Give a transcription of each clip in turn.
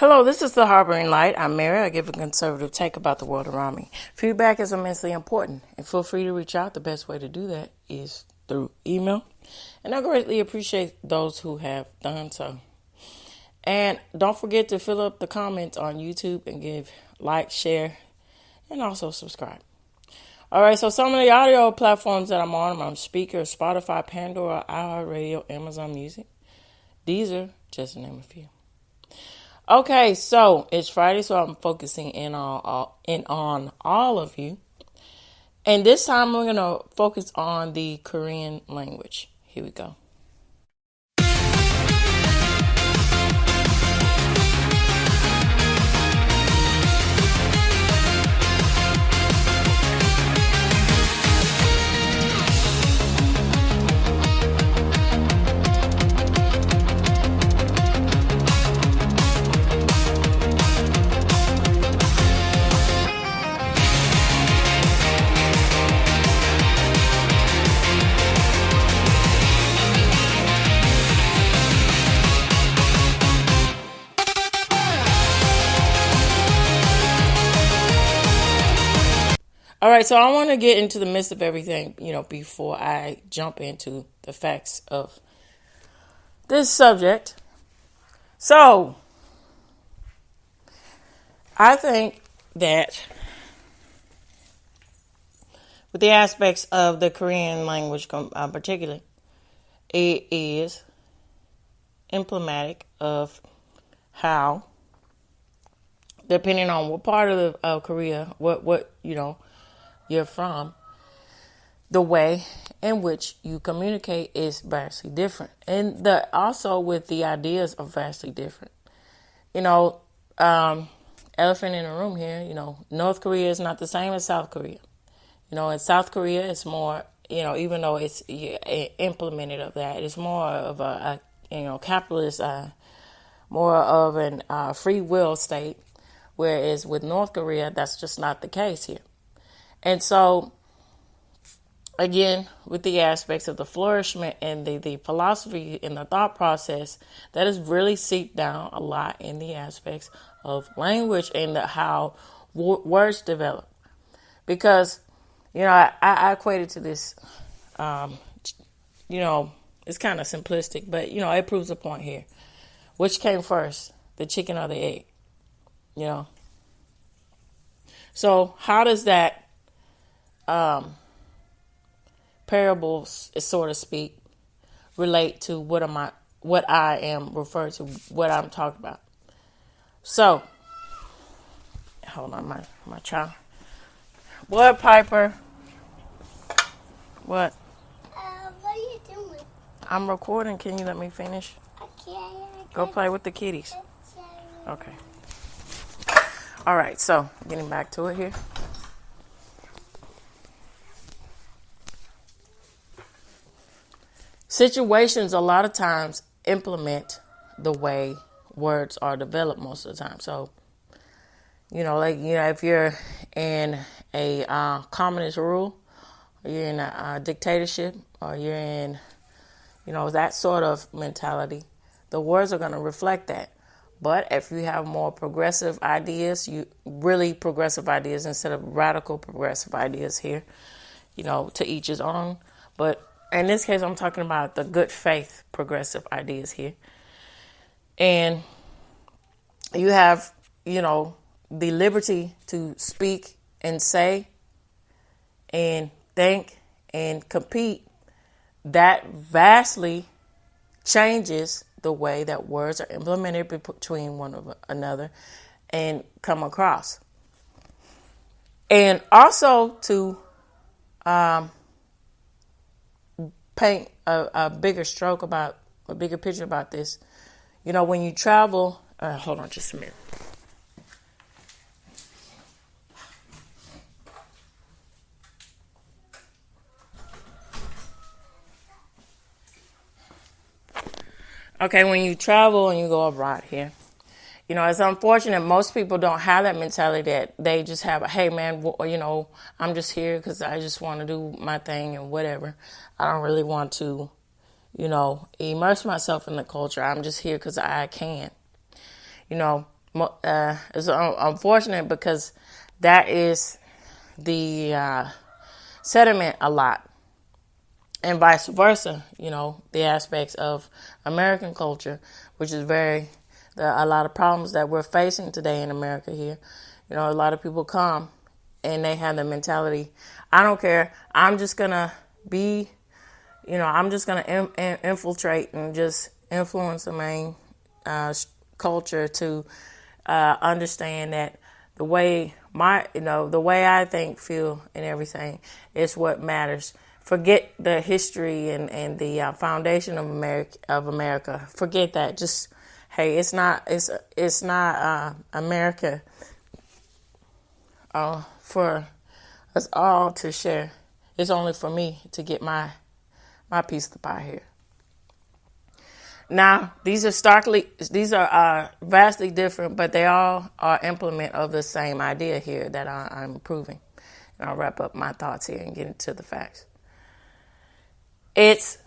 Hello, this is The Harboring Light. I'm Mary. I give a conservative take about the world around me. Feedback is immensely important, and feel free to reach out. The best way to do that is through email, and I greatly appreciate those who have done so. And don't forget to fill up the comments on YouTube and give like, share, and also subscribe. All right, so some of the audio platforms that I'm on Speaker, Spotify, Pandora, iHeartRadio, Amazon Music, Deezer, just to name a few. Okay, so it's Friday, so I'm focusing in on all of you. And this time we're going to focus on the Korean language. Here we go. All right, so I want to get into the midst of everything, before I jump into the facts of this subject. So, I think that with the aspects of the Korean language particularly, it is emblematic of how, depending on what part of Korea, what you're from, the way in which you communicate is vastly different. And also with the ideas are vastly different. Elephant in the room here, North Korea is not the same as South Korea. In South Korea, it's more, even though it's implemented of that, it's more of a capitalist, more of an free will state. Whereas with North Korea, that's just not the case here. And so, again, with the aspects of the flourishment and the philosophy and the thought process, that is really seeped down a lot in the aspects of language and how words develop. Because, I equate it to this, it's kind of simplistic, but, it proves a point here. Which came first, the chicken or the egg? So how does that parables, so to speak, relate to what I am referring to, what I'm talking about? So, hold on, my child. What, Piper? What? What are you doing? I'm recording. Can you let me finish? Okay. Go play with the kitties. Okay. All right, so getting back to it here. Situations a lot of times implement the way words are developed most of the time. So, if you're in a communist rule, or you're in a dictatorship, or you're in, that sort of mentality, the words are going to reflect that. But if you have more progressive ideas, progressive ideas instead of radical progressive ideas here, to each his own. But in this case, I'm talking about the good faith progressive ideas here. And you have, the liberty to speak and say and think and compete. That vastly changes the way that words are implemented between one another and come across. And also to paint a bigger picture about this, when you travel, hold on just a minute. Okay, when you travel and you go abroad here, it's unfortunate most people don't have that mentality that they just have hey man, I'm just here because I just want to do my thing and whatever. I don't really want to, immerse myself in the culture. I'm just here because I can. It's unfortunate because that is the sentiment a lot. And vice versa, the aspects of American culture, which is a lot of problems that we're facing today in America here. A lot of people come and they have the mentality, I don't care, I'm just going to be, I'm just going to infiltrate and just influence the main culture to understand that the way the way I think, feel, and everything is what matters. Forget the history and the foundation of America. Forget that. Just hey, it's not America for us all to share. It's only for me to get my piece of the pie here. Now, these are vastly different, but they all are implement of the same idea here that I'm proving. And I'll wrap up my thoughts here and get into the facts. It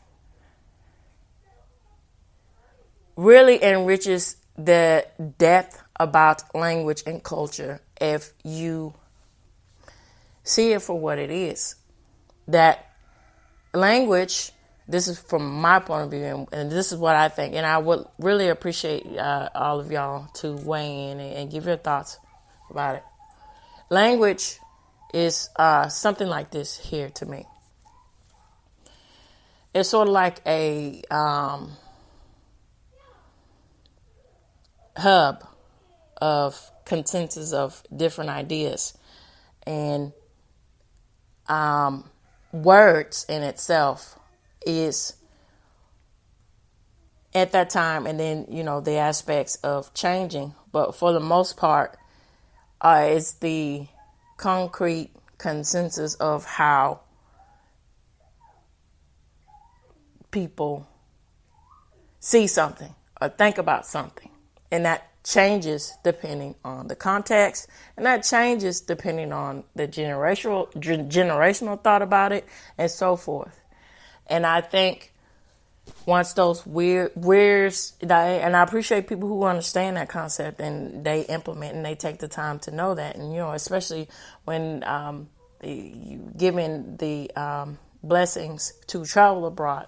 really enriches the depth about language and culture if you see it for what it is. That language, this is from my point of view, and this is what I think, and I would really appreciate all of y'all to weigh in and give your thoughts about it. Language is something like this here to me. It's sort of like a hub of consensus of different ideas, and words in itself is at that time, and then the aspects of changing, but for the most part it's the concrete consensus of how people see something or think about something, and that changes depending on the context, and that changes depending on the generational thought about it, and so forth. And I think once those weirds, and I appreciate people who understand that concept and they implement and they take the time to know that, and especially when you given the blessings to travel abroad,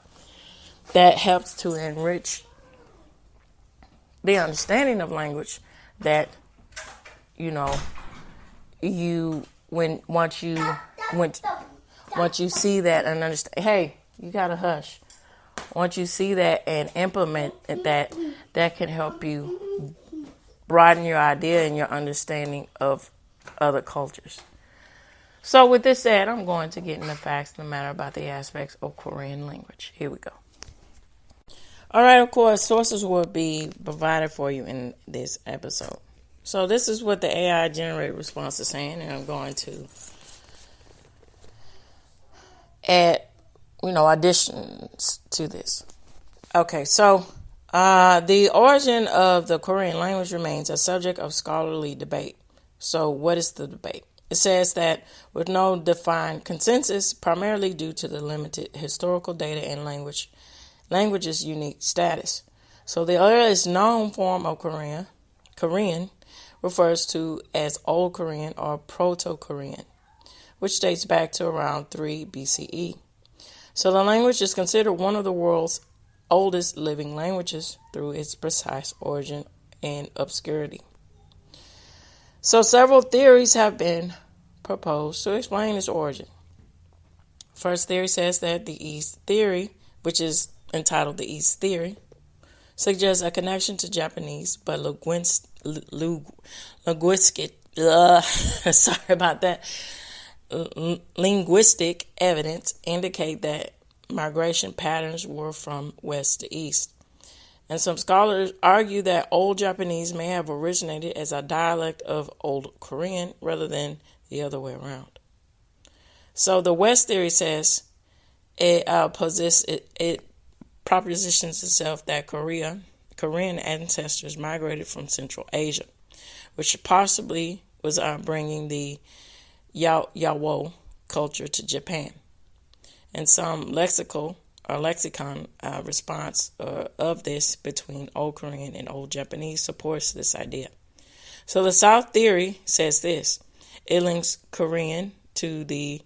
that helps to enrich the understanding of language. That once you see that and understand, hey, you gotta hush. Once you see that and implement that can help you broaden your idea and your understanding of other cultures. So with this said, I'm going to get into facts no matter about the aspects of Korean language. Here we go. All right, of course, sources will be provided for you in this episode. So this is what the AI generated response is saying, and I'm going to add, additions to this. Okay, so the origin of the Korean language remains a subject of scholarly debate. So what is the debate? It says that with no defined consensus, primarily due to the limited historical data and language's unique status. So the earliest known form of Korean refers to as Old Korean or Proto-Korean, which dates back to around 3 BCE. So the language is considered one of the world's oldest living languages through its precise origin and obscurity. So several theories have been proposed to explain its origin. First theory says that the East theory, which is entitled the East Theory, suggests a connection to Japanese, but linguistic evidence indicate that migration patterns were from west to east. And some scholars argue that Old Japanese may have originated as a dialect of Old Korean rather than the other way around. So the West theory says it propositions itself that Korean ancestors migrated from Central Asia, which possibly was bringing the Yawo culture to Japan. And some lexicon response of this between Old Korean and Old Japanese supports this idea. So the South theory says this. It links Korean to the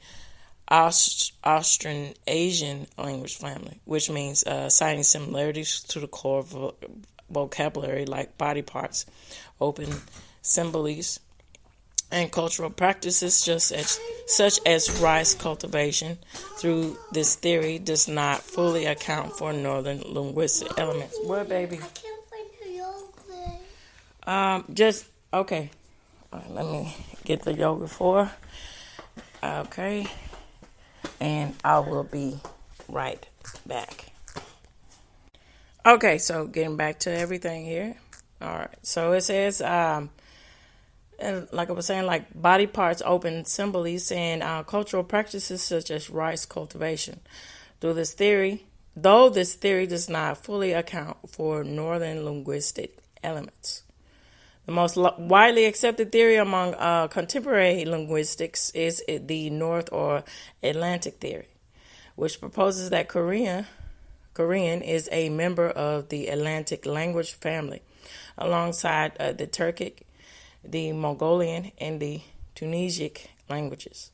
Austrian Asian language family, which means citing similarities to the core vocabulary like body parts, open symbols, and cultural practices such as rice cultivation. Through this theory does not fully account for northern linguistic elements. What, baby? I can't find the yogurt. Just okay. All right, let me get the yogurt for her. Okay, and I will be right back. Okay, so getting back to everything here. All right, so it says, and like I was saying, like body parts, open symbols, and cultural practices such as rice cultivation. Though this theory does not fully account for northern linguistic elements. The most widely accepted theory among contemporary linguistics is the North or Atlantic theory, which proposes that Korean is a member of the Atlantic language family, alongside the Turkic, the Mongolian, and the Tunisic languages.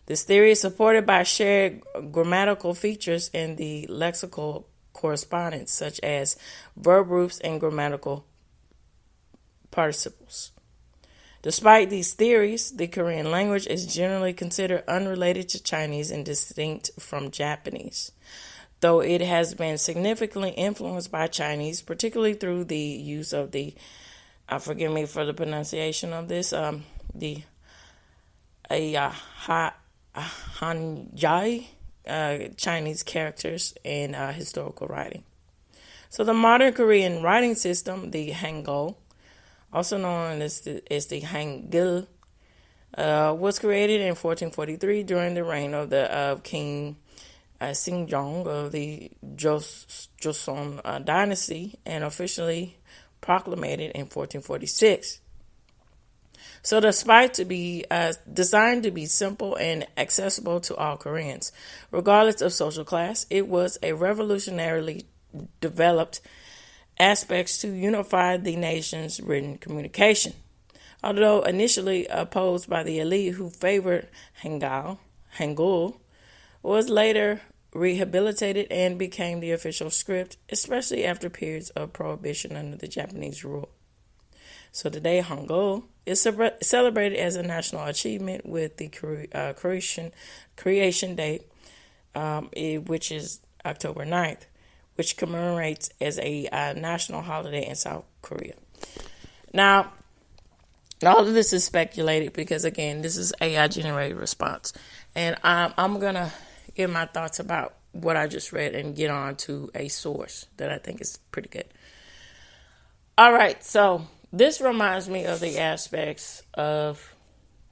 This theory is supported by shared grammatical features in the lexical correspondence, such as verb groups and grammatical participles. Despite these theories, the Korean language is generally considered unrelated to Chinese and distinct from Japanese, though it has been significantly influenced by Chinese, particularly through the use of the, forgive me for the pronunciation of this, the Hanjai Chinese characters in historical writing. So the modern Korean writing system, the Hangul, also known as the Hangul, was created in 1443 during the reign of King Singjong of the Joseon dynasty, and officially proclamated in 1446. So despite to be designed to be simple and accessible to all Koreans, regardless of social class, it was a revolutionarily developed aspects to unify the nation's written communication. Although initially opposed by the elite who favored Hangul was later rehabilitated and became the official script, especially after periods of prohibition under the Japanese rule. So today, Hangul is celebrated as a national achievement with the creation date, which is October 9th, which commemorates as a national holiday in South Korea. Now, all of this is speculated because, again, this is AI-generated response. And I'm going to give my thoughts about what I just read and get on to a source that I think is pretty good. All right, so this reminds me of the aspects of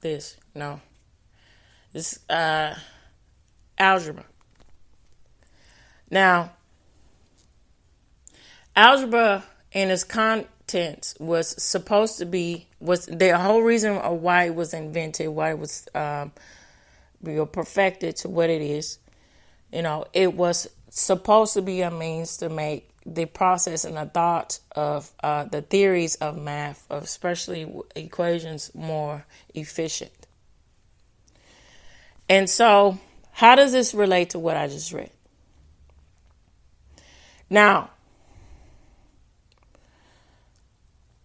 this, algebra. Now, algebra and its contents was supposed to be, was the whole reason of why it was invented, why it was perfected to what it is. It was supposed to be a means to make the process and the thought of the theories of math, especially equations, more efficient. And so, how does this relate to what I just read? Now,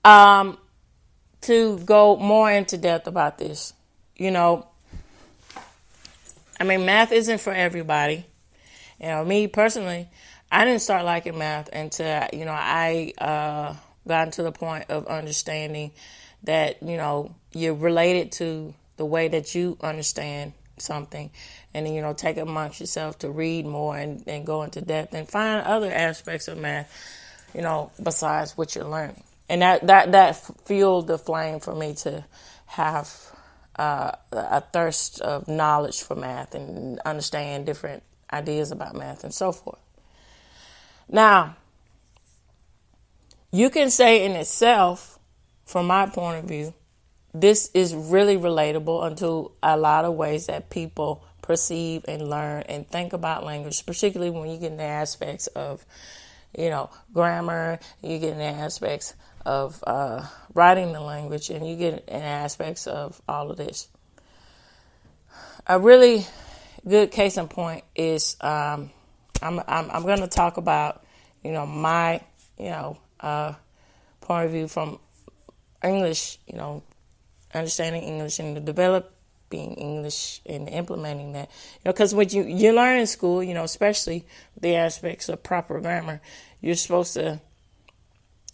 to go more into depth about this, math isn't for everybody. Me personally, I didn't start liking math until, I got to the point of understanding that, you're related to the way that you understand something, and then, take it amongst yourself to read more and go into depth and find other aspects of math, besides what you're learning. And that fueled the flame for me to have a thirst of knowledge for math and understand different ideas about math and so forth. Now, you can say in itself, from my point of view, this is really relatable into a lot of ways that people perceive and learn and think about language, particularly when you get into aspects of, grammar, you get into aspects of writing the language, and you get in aspects of all of this. A really good case in point is I'm going to talk about my point of view from English, understanding English and developing English and implementing that. Because what you learn in school, especially the aspects of proper grammar, you're supposed to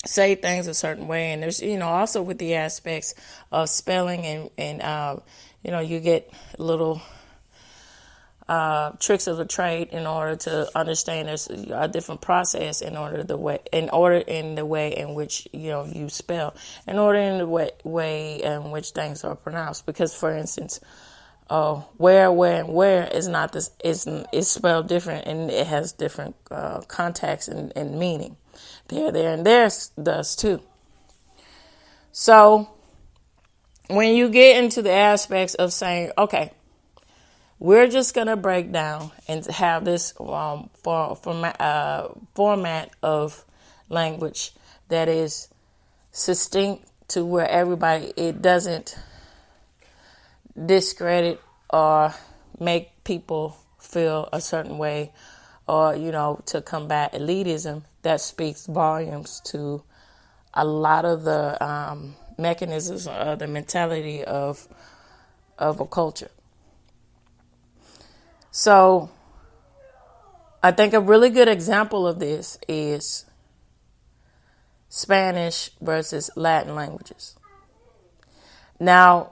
say things a certain way. And there's, also with the aspects of spelling and you get little tricks of the trade in order to understand there's a different process in the way in which you spell, in way in which things are pronounced. Because for instance, where and where is not this is spelled different, and it has different context and meaning. There and there does too. So when you get into the aspects of saying, okay, we're just going to break down and have this format of language that is succinct to where it doesn't discredit or make people feel a certain way, or, to combat elitism. That speaks volumes to a lot of the mechanisms or the mentality of a culture. So I think a really good example of this is Spanish versus Latin languages. Now,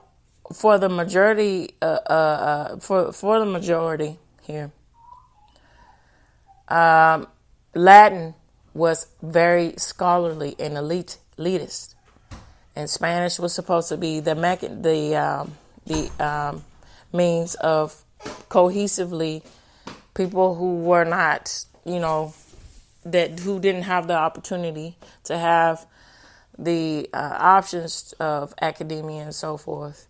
for the majority, for the majority here, Latin was very scholarly and elitist, and Spanish was supposed to be the means of cohesively people who were not, who didn't have the opportunity to have the options of academia and so forth.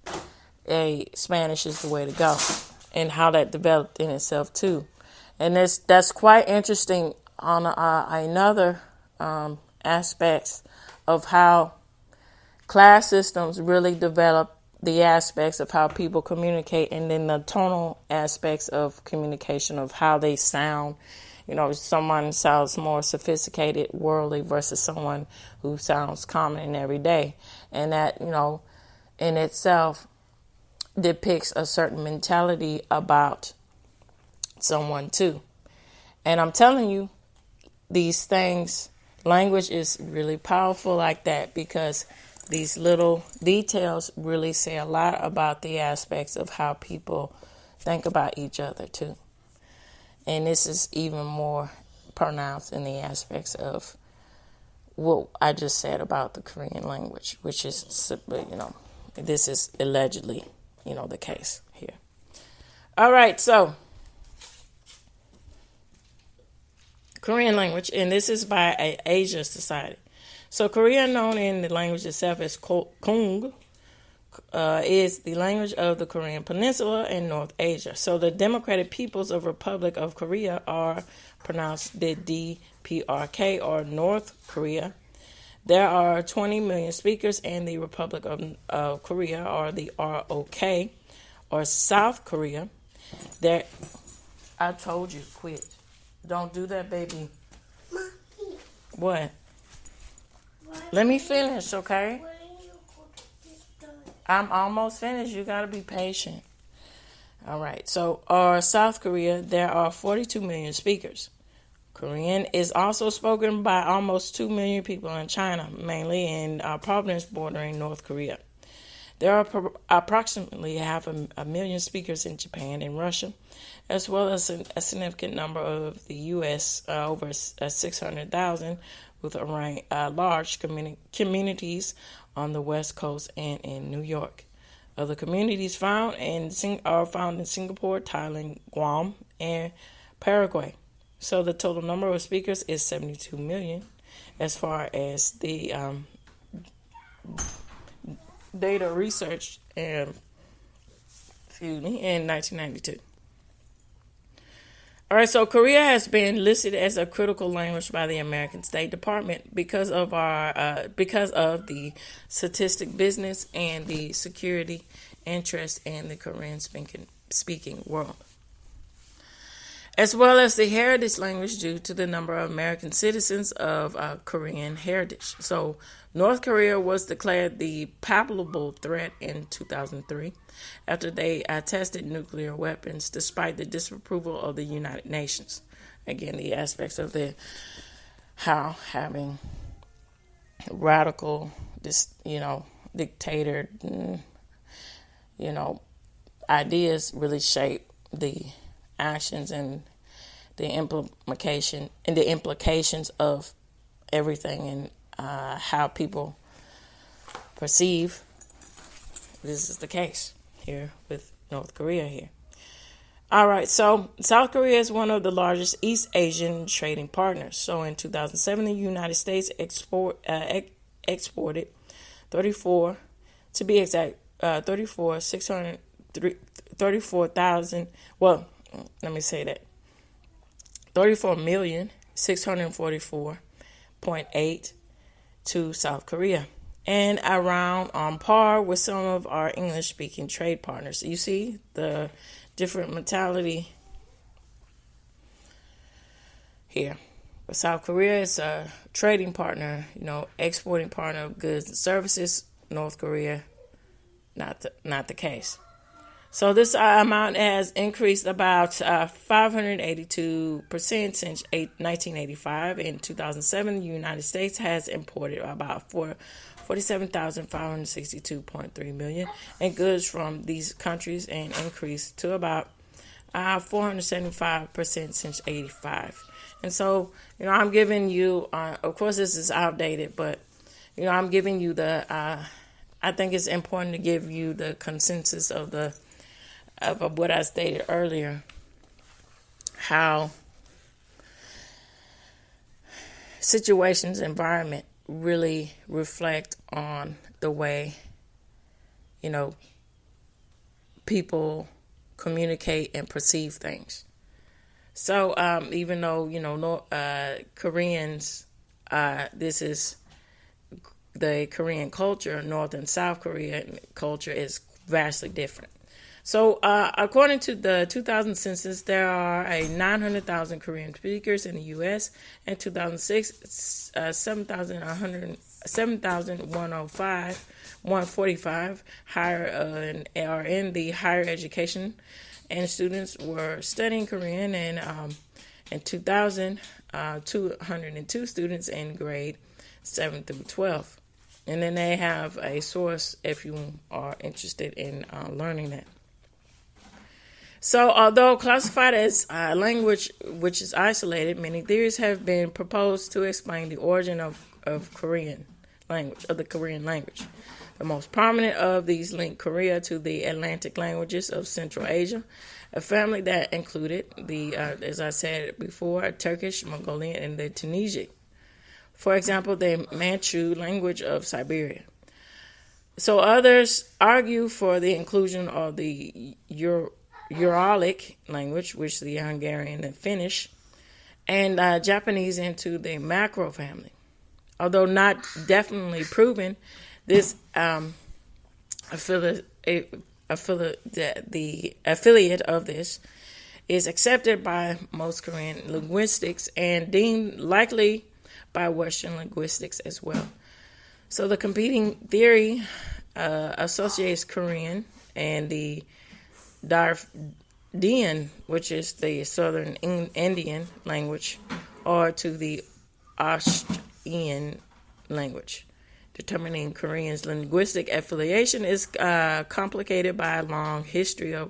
Spanish is the way to go, and how that developed in itself too. And that's quite interesting on another aspects of how class systems really develop the aspects of how people communicate, and then the tonal aspects of communication, of how they sound. Someone sounds more sophisticated, worldly, versus someone who sounds common and everyday. And that, in itself depicts a certain mentality about someone too. And I'm telling you, these things, language is really powerful like that, because these little details really say a lot about the aspects of how people think about each other too. And this is even more pronounced in the aspects of what I just said about the Korean language, which is, this is allegedly, the case here. All right, so Korean language, and this is by a Asia Society. So Korea, known in the language itself as Kung, is the language of the Korean Peninsula in North Asia. So the Democratic People's Republic of Korea are pronounced the DPRK, or North Korea. There are 20 million speakers, and the Republic of Korea, or the ROK, or South Korea. There, I told you, quit. Don't do that, baby. Mommy, What? Let me finish, okay? when are you going to get done? I'm almost finished. You got to be patient. All right. So, South Korea, there are 42 million speakers. Korean is also spoken by almost 2 million people in China, mainly in province bordering North Korea. There are approximately half a million speakers in Japan and Russia, as well as a significant number of the U.S., over 600,000, with large communities on the West Coast and in New York. Other communities are found in Singapore, Thailand, Guam, and Paraguay. So the total number of speakers is 72 million, as far as the data research in 1992. All right, so Korea has been listed as a critical language by the American State Department because of the statistic business and the security interest in the Korean speaking world, as well as the heritage language due to the number of American citizens of Korean heritage. So North Korea was declared the palpable threat in 2003 after they tested nuclear weapons despite the disapproval of the United Nations. Again, the aspects of how having radical, dictator, ideas really shape the actions and the implications of everything and how people perceive. This is the case here with North Korea here. All right, so South Korea is one of the largest East Asian trading partners. So in 2007, the United States exported 34, to be exact, 34,644,000. Well, let me say that 34,644,800,000 to South Korea, and around on par with some of our English-speaking trade partners. You see the different mentality here. But South Korea is a trading partner, exporting partner of goods and services. North Korea, not the case. So this amount has increased about 582% since 1985. In 2007, the United States has imported about 47,562.3 million in goods from these countries, and increased to about 475% since 85. And so, I'm giving you, of course, this is outdated, but I'm giving you I think it's important to give you the consensus of what I stated earlier, how situations, environment really reflect on the way, people communicate and perceive things. So even though, Koreans, this is the Korean culture, North and South Korean culture is vastly different. So, according to the 2000 census, there are 900,000 Korean speakers in the U.S. In 2006, 145 higher are in the higher education, and students were studying Korean. And in 2000, 202 students in grade 7 through 12. And then they have a source if you are interested in learning that. So, although classified as a language which is isolated, many theories have been proposed to explain the origin of the Korean language. The most prominent of these link Korea to the Atlantic languages of Central Asia, a family that included as I said before, Turkish, Mongolian, and the Tunisic. For example, the Manchu language of Siberia. So others argue for the inclusion of the Uralic language, which the Hungarian and Finnish, and Japanese into the Macro family. Although not definitely proven, this the affiliate of this is accepted by most Korean linguistics and deemed likely by Western linguistics as well. So the competing theory associates Korean and the Dardian, which is the Southern Indian language, or to the Ostian language. Determining Korean's linguistic affiliation is complicated by a long history of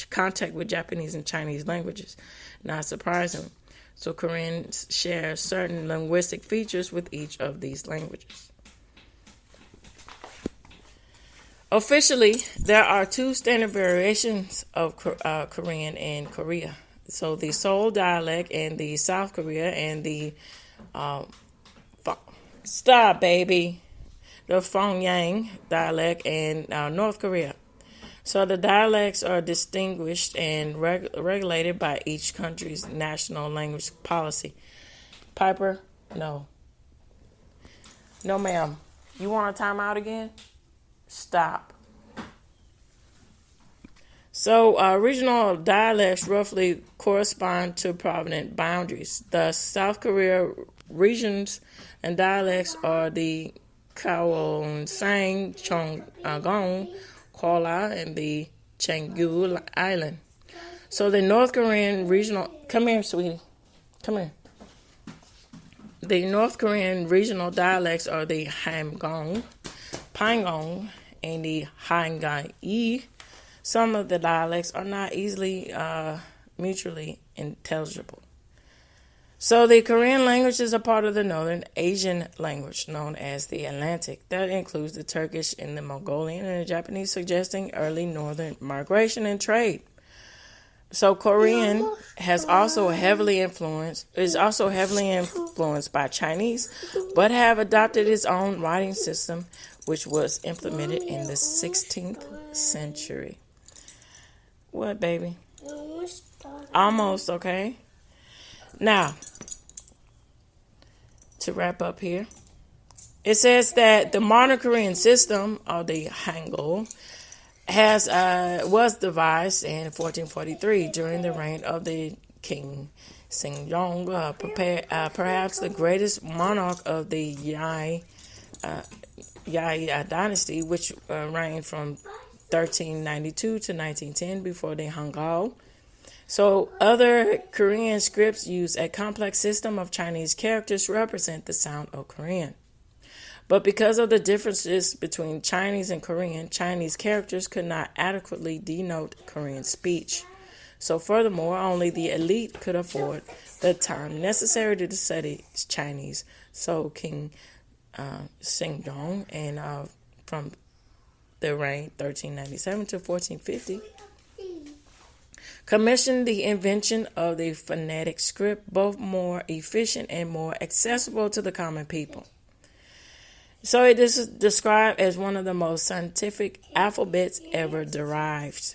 contact with Japanese and Chinese languages. Not surprising. So Koreans share certain linguistic features with each of these languages. Officially, there are two standard variations of Korean in Korea. So the Seoul dialect in the South Korea and the the Pyongyang dialect in North Korea. So the dialects are distinguished and regulated by each country's national language policy. Piper, no. No, ma'am. You want a timeout again? Stop. So regional dialects roughly correspond to province boundaries. Thus, South Korea regions and dialects are the Gyeongsang, Cheonggang, Kola, and the Cheongju Island. So the North Korean regional... Come here, sweetie. Come here. The North Korean regional dialects are the Hamgong, Pangong, and the Hanggai. Some of the dialects are not easily mutually intelligible. So the Korean language is a part of the Northern Asian language known as the Atlantic. That includes the Turkish and the Mongolian and the Japanese, suggesting early northern migration and trade. So Korean is also heavily influenced by Chinese, but have adopted its own writing system, which was implemented in the 16th century. What, baby? Almost, okay. Now, to wrap up here, it says that the modern Korean system, or the Hangul, was devised in 1443 during the reign of the King Sejong, perhaps the greatest monarch of the Yai dynasty, which reigned from 1392 to 1910 before the Hangul. So other Korean scripts use a complex system of Chinese characters to represent the sound of Korean. But because of the differences between Chinese and Korean, Chinese characters could not adequately denote Korean speech. So furthermore, only the elite could afford the time necessary to study Chinese. So King Sejong, and from the reign 1397 to 1450, commissioned the invention of the phonetic script, both more efficient and more accessible to the common people. So it is described as one of the most scientific alphabets ever derived.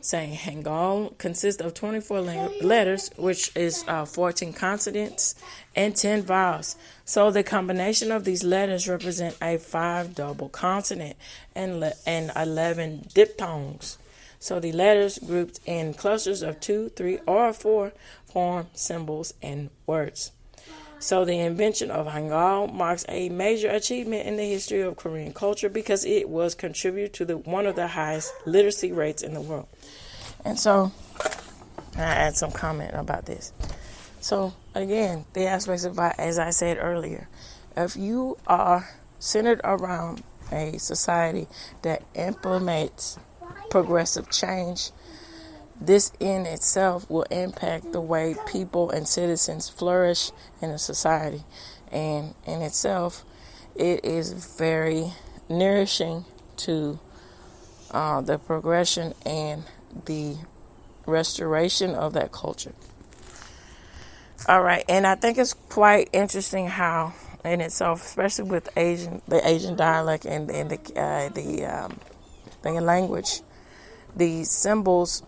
Saying Hangul consists of 24 letters, which is 14 consonants and 10 vowels. So the combination of these letters represent a 5 double consonant and 11 diphthongs. So the letters grouped in clusters of 2, 3, or 4 form symbols and words. So the invention of Hangul marks a major achievement in the history of Korean culture because it was contributed to one of the highest literacy rates in the world. And so I add some comment about this. So again, the aspects of, as I said earlier, if you are centered around a society that implements progressive change, this in itself will impact the way people and citizens flourish in a society. And in itself, it is very nourishing to the progression and the restoration of that culture. All right, and I think it's quite interesting how in itself, especially with the Asian dialect and the language, the symbols,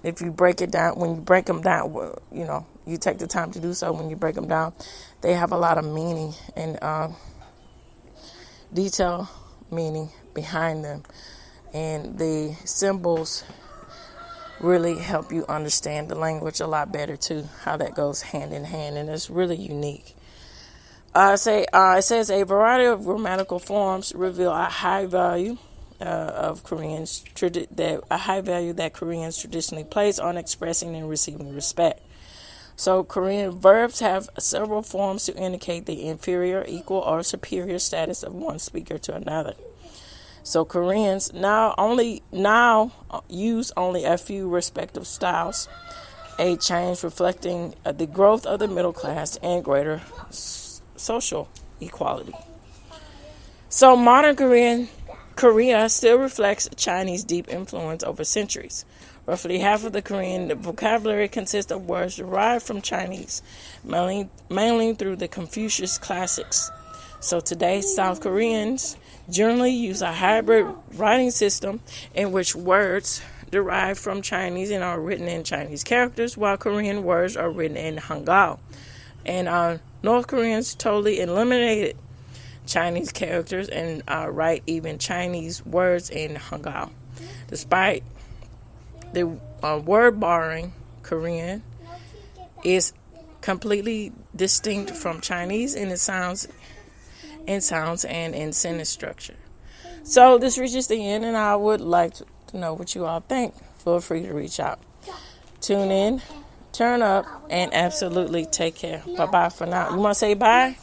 if you break it down, when you break them down, you take the time to do so. When you break them down, they have a lot of meaning and detail meaning behind them. And the symbols really help you understand the language a lot better too, how that goes hand in hand. And it's really unique. It says a variety of grammatical forms reveal a high value of Koreans, a high value that Koreans traditionally place on expressing and receiving respect. So Korean verbs have several forms to indicate the inferior, equal, or superior status of one speaker to another. So Koreans now use only a few respective styles, a change reflecting the growth of the middle class and greater social equality. So modern Korea still reflects Chinese deep influence over centuries. Roughly half of the Korean vocabulary consists of words derived from Chinese, mainly through the Confucius classics. So today, South Koreans generally use a hybrid writing system in which words derived from Chinese and are written in Chinese characters, while Korean words are written in Hangul. And North Koreans totally eliminated Chinese characters and write even Chinese words in Hangul. Despite the word borrowing, Korean is completely distinct from Chinese in its sounds and in sentence structure. So this reaches the end, and I would like to know what you all think. Feel free to reach out. Tune in, turn up, and absolutely take care. Bye-bye for now. You want to say bye?